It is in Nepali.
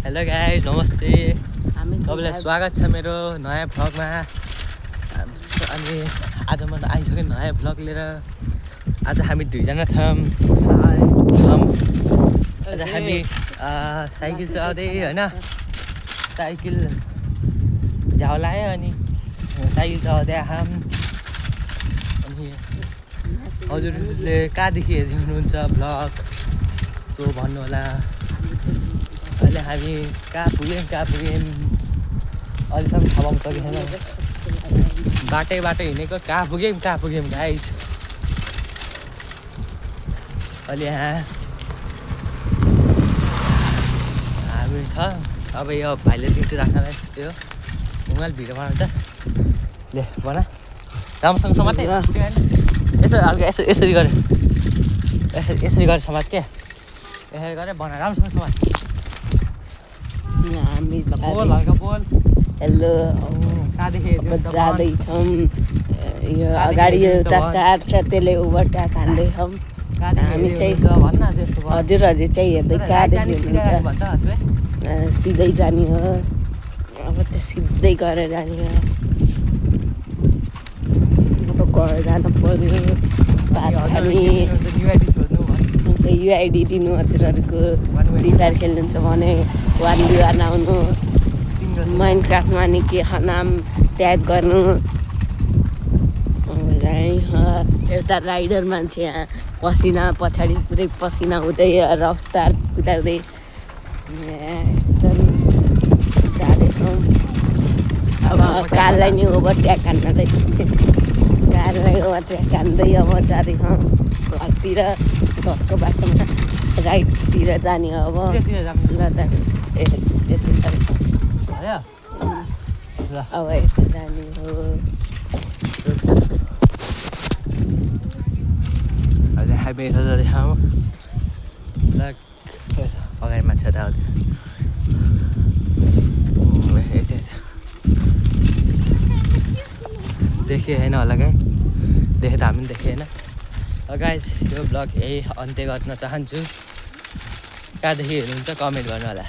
हेलो गाइस, नमस्ते। तपाईँलाई स्वागत छ मेरो नयाँ भ्लगमा। अनि आज म आइसकेँ नयाँ भ्लग लिएर। आज हामी दुईजना छौँ। आज हामी साइकल चलाउँदै होइन, साइकल झ्याउलायो अनि साइकल चलाउँदै आयौँ। अनि हजुरले कहाँदेखि हेर्दै हुनुहुन्छ भ्लग त्यो भन्नु होला। अहिले हामी कहाँ पुग्यौँ अहिलेसम्म थाहा पाउनु सकेको छैन। बाटो हिँडेको कहाँ पुग्यौँ गाइस। अहिले यहाँ हामी छ। अब यो भाइले दिन्छु राख्नलाई त्यो मोबाइल भिडियो बनाउँछ। ले बना राम्रोसँग समात यसो हल्का यसरी गरेँ, यसरी गरेर समात के यसरी गरेर बना राम्रोसँग समात। हामी बोल हल्का बोल। हेलो, जाँदैछौँ। यो अगाडि एउटा कार छ, त्यसले ओभरटेक हान्दैछौँ। हामी चाहिँ हजुर चाहिँ हेर्दै कहाँदेखि हुनुहुन्छ। सिधै जाने हो, अब त्यो सिधै गरेर जाने हो। अब घर जानु पर्यो, भात खाने। युआइडी दिनु हजुरहरूको। फ्री फायर खेल्नुहुन्छ भने 1v1 आउनु। माइनक्राफ्टमा नि के नाम ट्याग गर्नु। एउटा राइडर मान्छे यहाँ पसिना पछाडि पुरै पसिना हुँदै रफ्तार कुदाउँदै यस्तो जाँदैछौँ। अब कारलाई नि ओभरटेक हान्दै अब जाँदैछौँ घरतिर। घरको बाटोमा राइटतिर जाने हो। अब ल त अब यता जाने हो। हामी यता जाँदैछौँ। अगाडि मान्छे त देखेँ होइन होला गाई, देखेँ त हामी पनि देखेँ होइन। गाइस, यो ब्लग यही अन्त्य गर्न चाहन्छु। कहाँदेखि हेर्नुहुन्छ कमेन्ट गर्नु होला।